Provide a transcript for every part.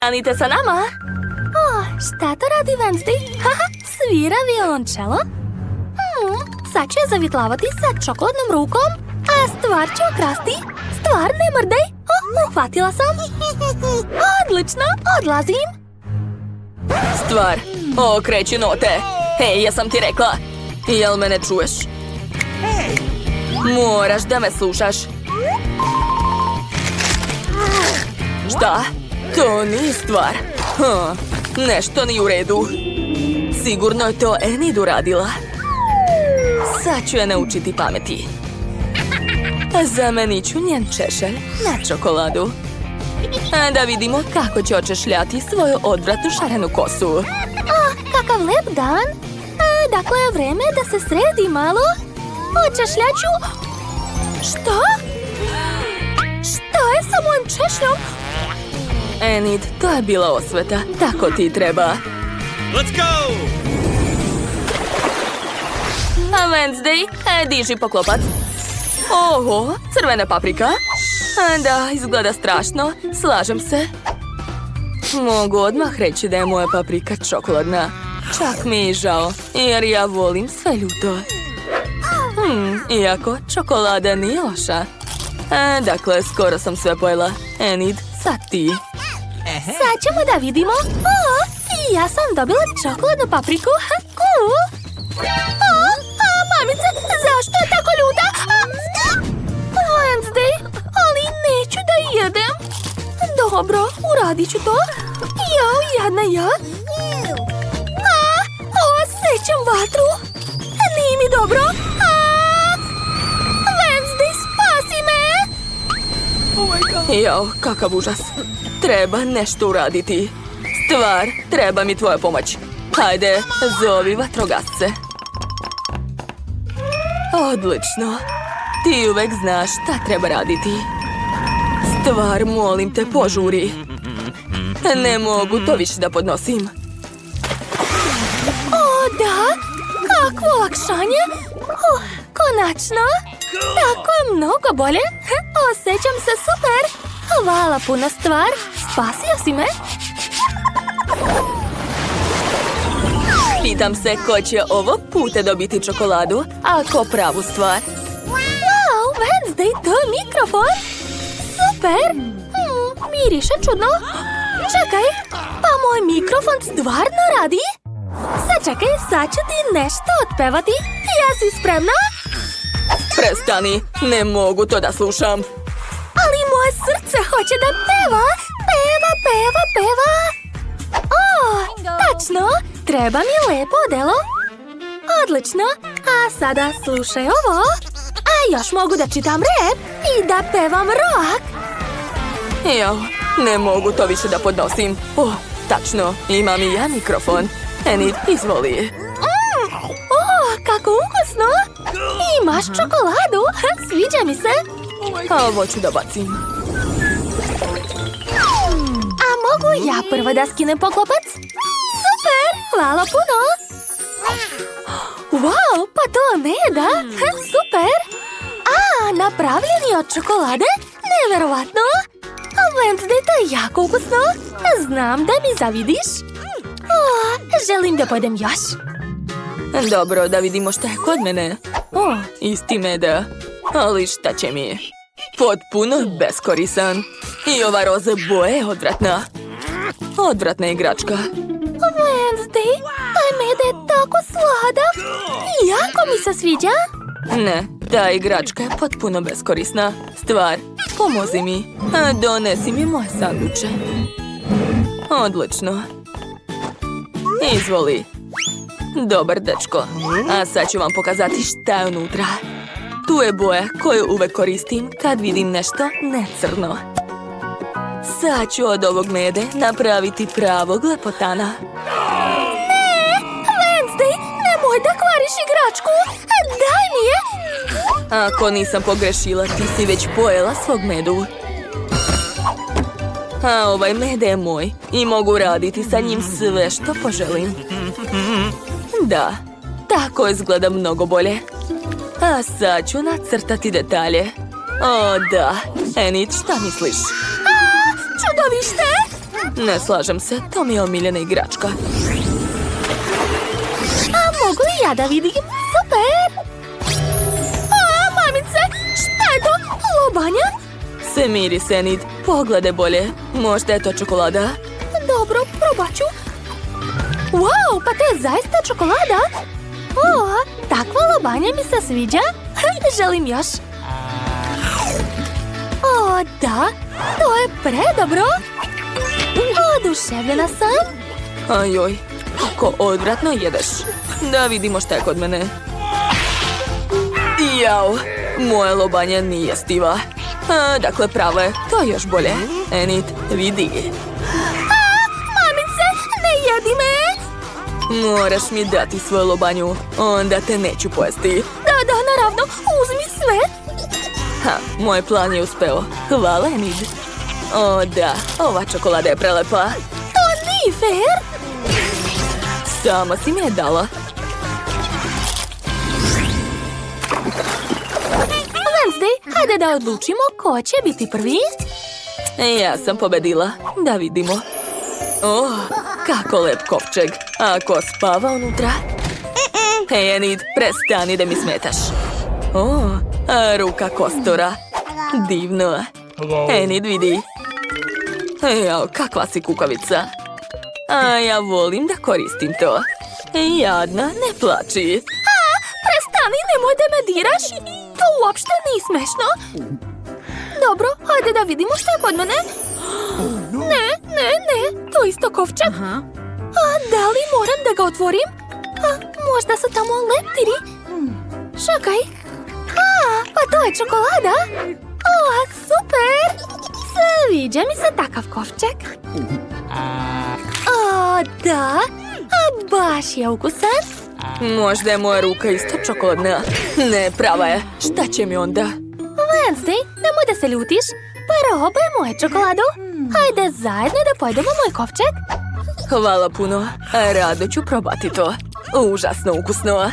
Ostanite sa nama. Šta to radi Wednesday? Haha, svira violončelo. Sad će zavitlavati sa čokoladnom rukom, a stvar će okrasti. Stvar, ne mrdaj. Uhvatila sam. Odlično, odlazim. Stvar, okreći note. Hej, jesam ti rekla. Jel me ne čuješ? Moraš da me slušaš. Šta? To nije stvar. Nešto nije u redu. Sigurno je to Enid uradila. Sad ću je naučiti pameti. Zamenit ću njen češelj na čokoladu. Da vidimo kako će očešljati svoju odvratnu šarenu kosu. Kakav lep dan. Dakle, je vreme da se sredi malo. Očešljaću. Što? Šta je sa mojim češljom? Enid, to je bila osveta. Tako ti treba. Let's go! A Wednesday, diži poklopac. Oho, crvena paprika. Da, izgleda strašno. Slažem se. Mogu odmah reći da je moja paprika čokoladna. Čak mi je žao, jer ja volim sve ljuto. Iako čokolada nije loša. Dakle, skoro sam sve pojela. Enid, sad ti. Sad ćemo da vidimo. Ja sam dobila čokoladnu papriku. Mamice, zašto je tako ljuta? Wednesday, ali neću da jedem. Dobro, uradit ću to. Jao, jadna ja. Osjećam vatru. Nije mi dobro. Wednesday, spasi me. Jao, kakav užas. Treba nešto uraditi. Stvar, treba mi tvoja pomoć. Hajde, zovi vatrogasce. Odlično. Ti uvek znaš šta treba raditi. Stvar, molim te, požuri. Ne mogu to više da podnosim. O, da? Kakvo olakšanje? Konačno. Tako je mnogo bolje. Osjećam se super. Hvala puno, Stvar. Spasio si me. Pitam se ko će ovo puta dobiti čokoladu, a ko pravu stvar. Wow, Wednesday, to je mikrofon. Super. Miriše čudno. Čekaj, pa moj mikrofon stvarno radi? Sačekaj, sad ću ti nešto otpevati. Jesi spremna? Prestani, ne mogu to da slušam. Ali moje srce hoće da peva. Peva, peva, peva. Tačno, treba mi lepo odelo. Odlično, a sada slušaj ovo. A još mogu da čitam rap i da pevam rock. Jo, ne mogu to više da podnosim. Tačno, imam i ja mikrofon. Enid, izvoli. Kako ukusno. Imaš čokoladu, sviđa mi se. Ovo ću da bacim. A mogu ja prvo da skinem poklopac? Super, hvala puno. Wow, pa to meda. Super. Napravljeni od čokolade? Neverovatno. Wednesday, to je jako ukusno. Znam da mi zavidiš. Želim da pojedem još. Dobro, da vidimo šta je kod mene. Isti meda. Ali šta će mi? Potpuno beskorisan. I ova roza boja je odvratna. Odvratna igračka. Wednesday, taj meda je tako sladak. Jako mi se sviđa. Ne, ta igračka je potpuno beskorisna. Stvar, pomozi mi. Donesi mi moje sanduče. Odlično. Izvoli. Dobar dečko. A sad ću vam pokazati šta je unutra. Tu je boja koju uvek koristim kad vidim nešto necrno. Sad ću od ovog mede napraviti pravog lepotana. Ne! Wednesday, nemoj da kvariš igračku! Daj mi je! Ako nisam pogrešila, ti si već pojela svog medu. A ovaj med je moj i mogu raditi sa njim sve što poželim. Da, tako izgleda mnogo bolje. A sad ću nacrtati detalje. O da, Enid, šta misliš? Čudovište! Ne slažem se, to mi je omiljena igračka. A mogu li ja da vidim? Super! A, mamice, šta je to? Lobanja? Se miri, Enid. Pogledaj bolje. Možda je to čokolada? Dobro, probat ću. Wow, pa to je zaista čokolada. O, takva lobanja mi se sviđa. Želim još. O, da, to je predobro. Oduševljena sam. Ajoj, kako odvratno jedeš. Da vidimo šta je kod mene. Jao, moja lobanja nije stiva. Dakle, pravo je, to je još bolje. Enid, vidi. Mamice, ne jedi me. Moraš mi dati svoju lobanju, onda te neću pojesti. Da, naravno, uzmi sve. Moj plan je uspeo. Hvala, Enid. O, da, ova čokolada je prelepa. To nije fair. Sama si mi je dala. Wednesday, hajde da odlučimo ko će biti prvi. Ja sam pobedila. Da vidimo. O, kako lep kovčeg. A ko spava unutra? Hej, Enid, prestani da mi smetaš. O, ruka kostura. Divno. Enid, vidi. Jao, kakva si kukavica. A ja volim da koristim to. Jadna, ne plači. Prestani, nemoj da me diraš. To uopšte nije smešno. Dobro, hajde da vidimo što je kod mene. Ne, to isto kovčeg. A da li moram da ga otvorim? Možda su tamo leptiri. Čekaj. Pa to je čokolada. Super. Sviđa mi se takav kovčeg. Da. Baš je ukusan. Možda je moja ruka isto čokoladna. Ne, prava je. Šta će mi onda? Wednesday, nemoj da se ljutiš. Probaj moju čokoladu. Hajde zajedno da pojedemo moj kovčeg. Hvala puno. Rado ću probati to. Užasno ukusno.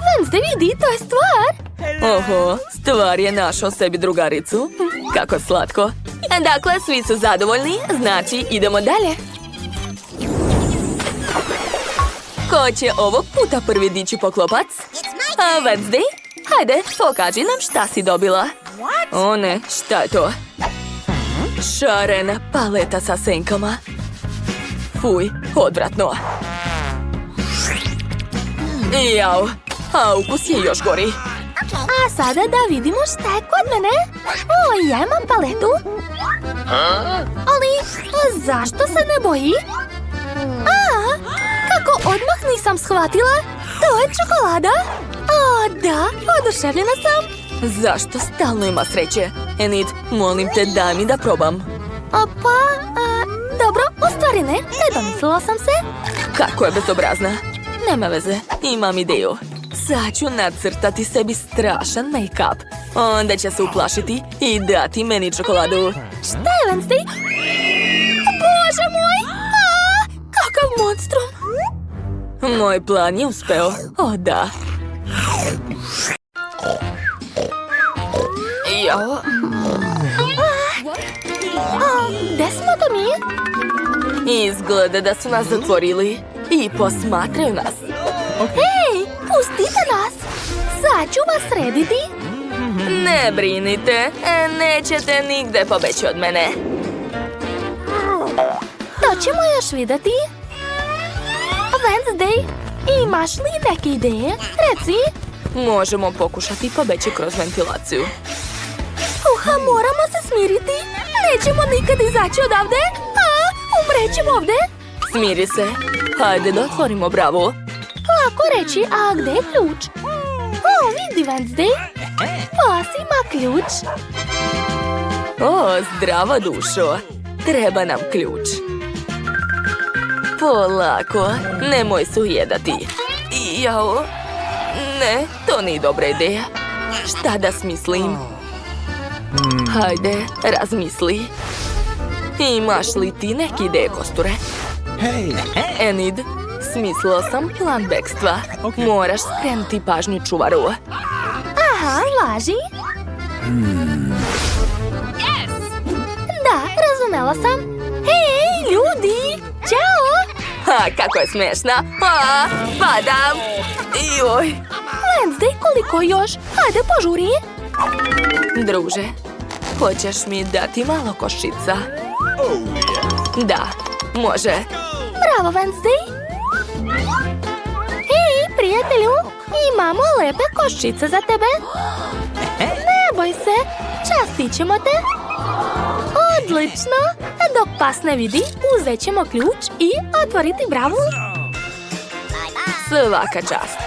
Wednesday, vidi, to je stvar. Oho, stvar je našao sebi drugaricu. Kako slatko. Dakle, svi su zadovoljni, znači idemo dalje. Ko će ovog puta prvi dići poklopac? Wednesday, hajde, pokaži nam šta si dobila. O ne, šta je to? Šarena paleta sa senkama. Fuj, odvratno. Jao, a ukus je još gori. A sada da vidimo šta je kod mene. Ja imam paletu. Ali, zašto se ne boji? Kako odmah nisam shvatila? To je čokolada. Da, oduševljena sam. Zašto stalno ima sreće? Enid, molim te, daj mi da probam. Dobro, u stvari ne domislila sam se. Kako je bezobrazna. Nema veze, imam ideju. Sad ću nacrtati sebi strašan make-up. Onda će se uplašiti i dati meni čokoladu. Šta je, Wednesday? Bože moj! Kakav monstrum! Moj plan je uspeo. O, da. Jao. Gde smo to mi? Izgleda da su nas zatvorili i posmatraju nas. Hej, pustite nas! Sad ću vas srediti. Ne brinite, nećete nigde pobeći od mene. To ćemo još vidjeti. Wednesday, imaš li neke ideje? Reci. Možemo pokušati pobeći kroz ventilaciju. Moramo se smiriti. Nećemo nikad izaći odavde. Umrećemo ovde. Smiri se. Hajde da otvorimo bravu. Lako reći, a gde je ključ? Vidi, Wednesday. Pas ima ključ. Zdrava dušo. Treba nam ključ. Polako, nemoj se ujedati. Jao. Ne, to nije dobra ideja. Šta da smislim? Hajde, razmisli. Imaš li ti neke ideje, kosture? Enid, smislila sam plan bekstva. Moraš skrenuti pažnju čuvaru. Važi. Da, razumela sam. Hej, kako je smešna. Padam. Joj. Wednesday, koliko još? Hajde, požuri. Druže, hoćeš mi dati malo koščica? Da, može. Bravo, Wednesday. Hej, prijatelju, imamo lepe koščice za tebe. Ne boj se, častit ćemo te. Odlično. Dok pas ne vidi, uzet ćemo ključ i otvoriti bravu. Svaka čast.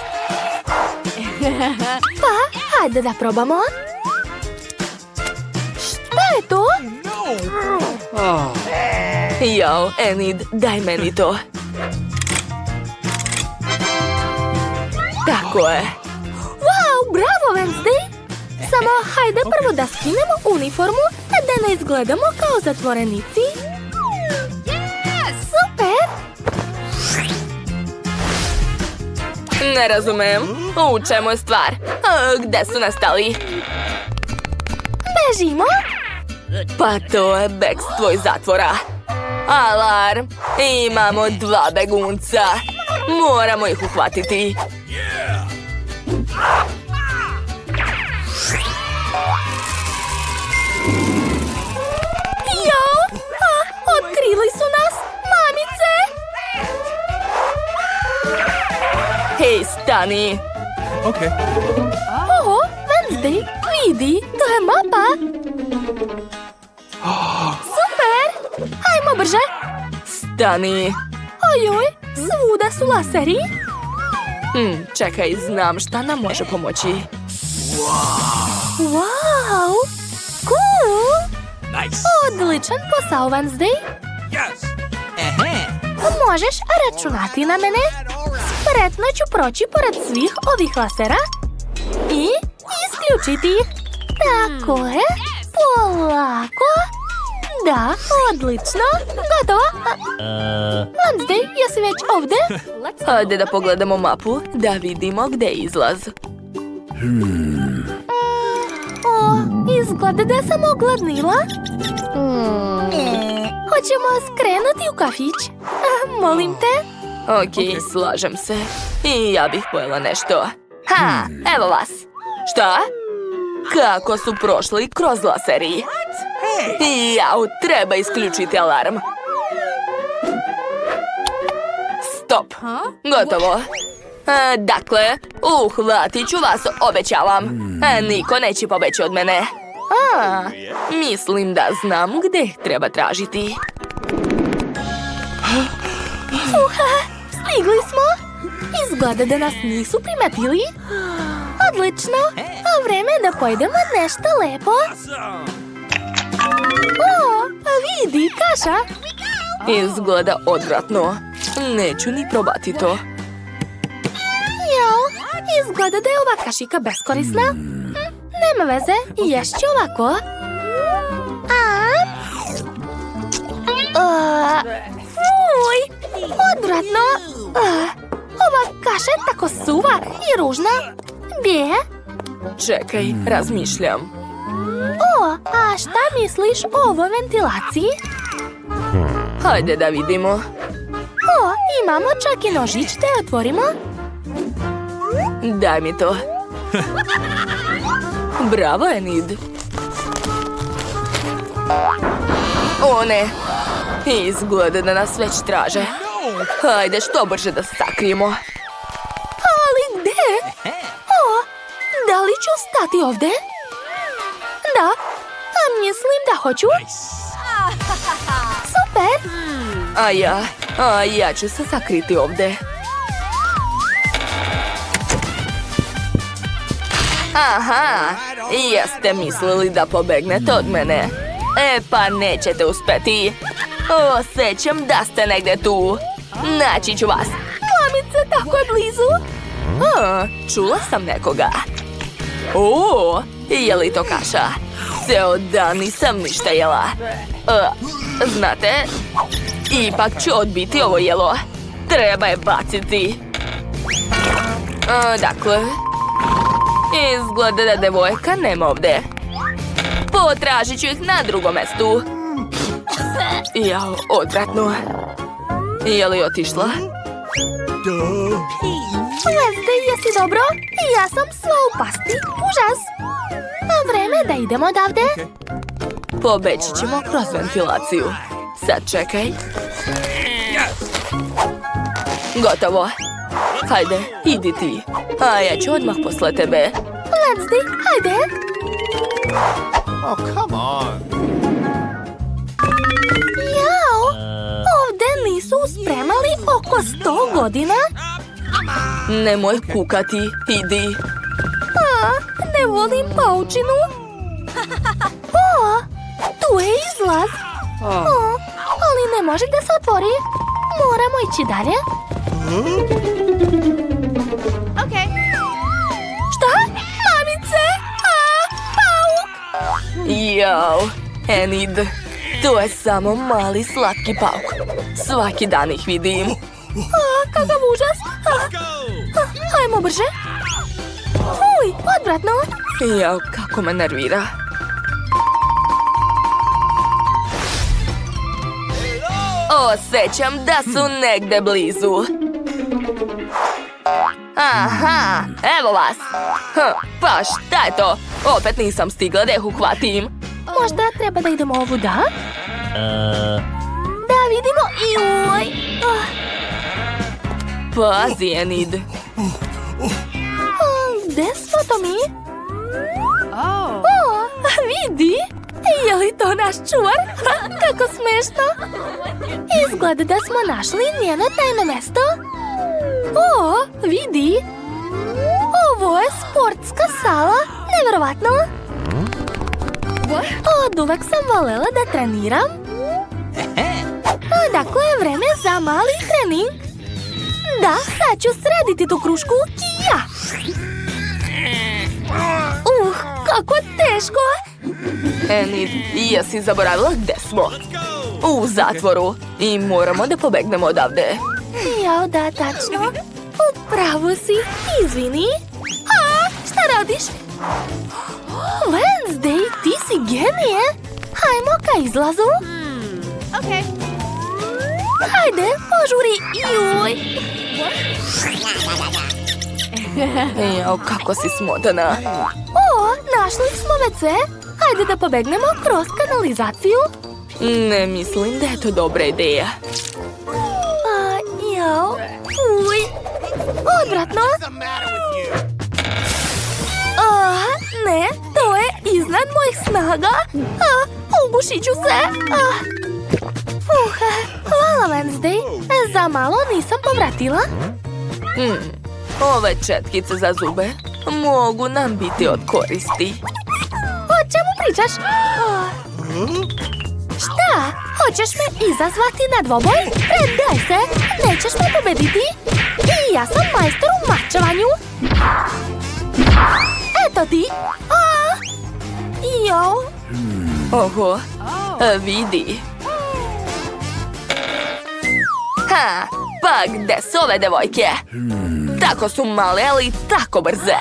Pa, hajde da probamo. Šta je to? Jao, Enid, daj meni to. Tako je. Wow, bravo, Wednesday. Samo hajde prvo da skinemo uniformu da ne izgledamo kao zatvorenici. Super! Ne razumem. U čemu je stvar? Gde su nastali? Bežimo! Pa to je bekstvo iz zatvora. Alarm! Imamo 2 begunca. Moramo ih uhvatiti. Jao! Otkrili su nas! Mamice! Hej, stani! Okay. Oho, Wednesday, vidi, to je mapa! Super! Hajmo brže! Stani! Ojoj, svuda su laseri! Čekaj, znam šta nam može pomoći. Wow! Cool! Nice. Odličan posao, Wednesday! Yes. Možeš računati na mene? Spretno ću proći pored svih ovih lasera i isključiti ih. Tako je. Polako. Da, odlično. Gotovo. Wednesday, jesi već ovdje? Hajde da pogledamo mapu, da vidimo gde je izlaz. O, izgleda da sam ogladnila. Hoćemo skrenuti u kafić. Molim te. Ok, slažem se. I ja bih pojela nešto. Ha, evo vas. Šta? Kako su prošli kroz laseri? Jau, treba isključiti alarm. Stop. Gotovo. Dakle, uhvatit ću vas, obećavam. Niko neće pobeći od mene. Mislim da znam gde ih treba tražiti. Stigli smo. Izgleda da nas nisu primetili. Odlično. A vreme je da pojedemo nešto lepo. O, vidi, kaša. Izgleda odvratno. Neću ni probati to. Jao, izgleda da je ova kašika beskorisna. Nema veze, ješću ovako. Uj, odvratno. Ova kaša je tako suva i ružna. Bje. Čekaj, razmišljam. O, a šta misliš o ovoj ventilaciji? Hajde da vidimo. O, imamo čak i nožić da je otvorimo. Daj mi to. Bravo, Enid. O ne. Izgleda da nas već traže. Hajde što brže da se sakrijemo. Ali gde? O, da li ću stati ovdje? Da, mislim da hoću. Super. A ja ću se sakriti ovdje. Aha, jeste mislili da pobegnete od mene. Pa nećete uspeti. Osjećam da ste negdje tu. Naći ću vas. Mamice, tako je blizu. Čula sam nekoga. O, je li to kaša? Ceo dan nisam ništa jela. Znate, ipak ću odbiti ovo jelo. Treba je baciti. Dakle, izgleda da devojka nema ovdje. Potražit ću ih na drugom mestu. Jao, odvratno. Je li otišla? Wednesday, jesi dobro? Ja sam sva u pasti. Užas. A vreme da idemo odavde. Pobeći ćemo kroz ventilaciju. Sad čekaj. Gotovo. Hajde, idi ti. A ja ću odmah posle tebe. Wednesday, hajde. Oh, come on. Jao, ovde nisu spremali oko 100 godina. Nemoj kukati, idi. A, ne volim paučinu. O, tu je izlaz. O, ali ne može da se otvori. Moramo ići dalje. Šta? Mamice? A, pauk! Jao, Enid. To je samo mali slatki pauk. Svaki dan ih vidim. A, kakav užas. Hajmo brže. Fuj, odvratno. Jao, kako me nervira. Osjećam da su negde blizu. Aha, evo vas. Pa šta je to? Opet nisam stigla da ih uhvatim. Možda treba da idemo ovuda? Da vidimo. Joj. Pazi, Enid. Gde smo to mi? O, vidi. Je li to naš čuvar? Kako smešno. Izgleda da smo našli njeno tajno mesto. O, vidi. Ovo je sportska sala. Neverovatno. Od uvek sam volela da treniram. Dakle, je vreme za mali trening. Da, sad ću srediti tu krušku. Ja. Kako teško. Enid, jesi zaboravila gde smo? U zatvoru. I moramo da pobegnemo odavde. Jao, da, tačno. Upravo si. Izvini. A, šta radiš? Wednesday, ti si genije. Hajmo ka izlazu. Hajde, požuri. Joj. Jao, kako si smotana. O, našli smo WC. Hajde da pobegnemo kroz kanalizaciju. Ne mislim da je to dobra ideja. Jao. Uj. Odvratno. Ne, to je iznad mojih snaga. Ugušit ću se. Hvala, Wednesday. Za malo nisam povratila. Ove četkice za zube mogu nam biti od koristi. O čemu pričaš? Šta? Hoćeš me izazvati na dvoboj? Predaj se, nećeš me pobediti. I ja sam majstor u mačevanju. Eto ti. Jao. Oho, vidi. Ha, pa gde su ove devojke? Tako su male, ali tako brze.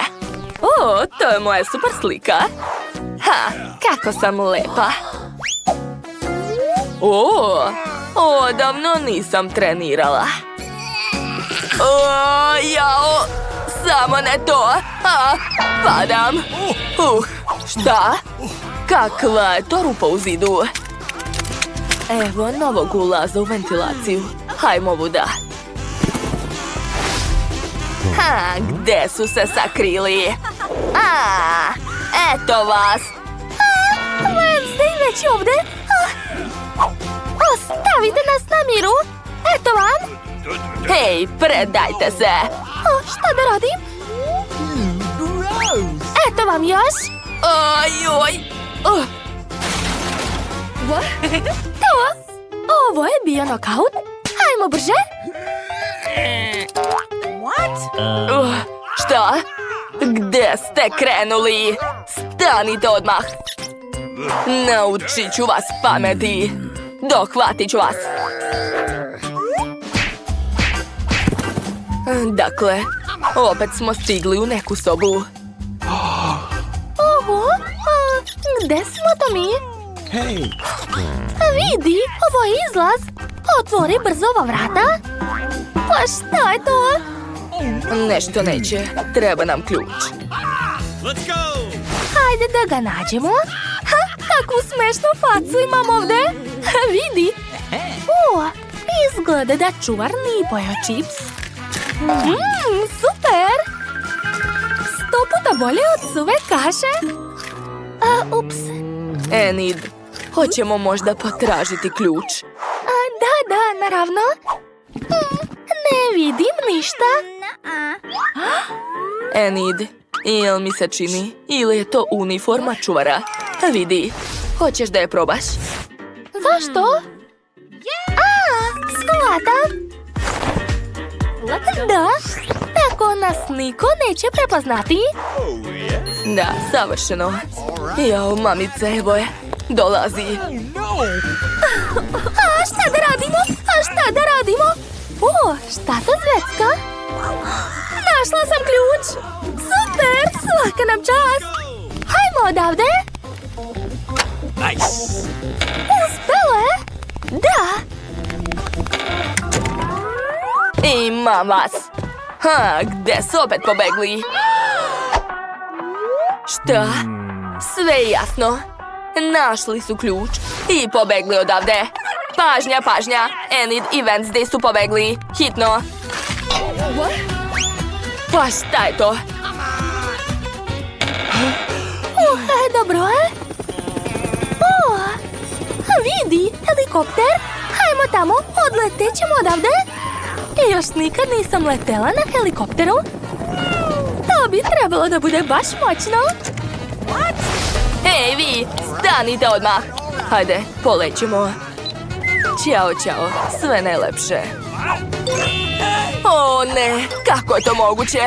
O, to je moja super slika. Ha, kako sam lepa. O, odavno nisam trenirala. O, jao, samo ne to. Padam. Šta? Kakva je to rupa u zidu? Evo novog ulaza u ventilaciju. Hajmo ovuda. Ha, gde su se sakrili? Eto vas. Wednesday već ovde. Ostavite nas na miru. Eto vam. Hej, predajte se. Šta da radim? Eto vam još. Ojoj. Ovo je bio nokaut. Hajmo brže. Šta? Gde ste krenuli? Stanite odmah. Naučit ću vas pameti. Dohvatit ću vas. Dakle, opet smo stigli u neku sobu. Ovo? Gde smo to mi? Hey. Vidi, ovo je izlaz. Otvori brzo ova vrata. Pa šta je to? Nešto neće. Treba nam ključ. Hajde da ga nađemo. Ha, kakvu smešnu facu imam ovde. Vidi. O, izgleda da čuvar nije pojeo čips. Super. 100 puta bolje od suve kaše. Ups. Enid, hoćemo možda potražiti ključ. Da, naravno. Ne vidim ništa. Enid, jel mi se čini? Ili je to uniforma čuvara? Vidi, hoćeš da je probaš? Zašto? Shvatam. Da, tako nas niko neće prepoznati. Da, savršeno. Jao, mamice, evo je. Dolazi. Šta da radimo? O, šta to zvecka? Našla sam ključ. Super, svaka nam čast. Hajmo odavde. Uspelo je? Da. Imam vas. Gde su opet pobegli? Šta? Sve je jasno. Našli su ključ i pobegli odavde. Pažnja. Enid i Wednesday su pobegli. Hitno. Pa šta je to? Dobro je. O, vidi, helikopter. Hajmo tamo, odletet ćemo odavde. Još nikad nisam letela na helikopteru. To bi trebalo da bude baš moćno. Ej, vi, stanite odmah. Hajde, polećemo. Ćao, sve najlepše. O ne, kako je to moguće?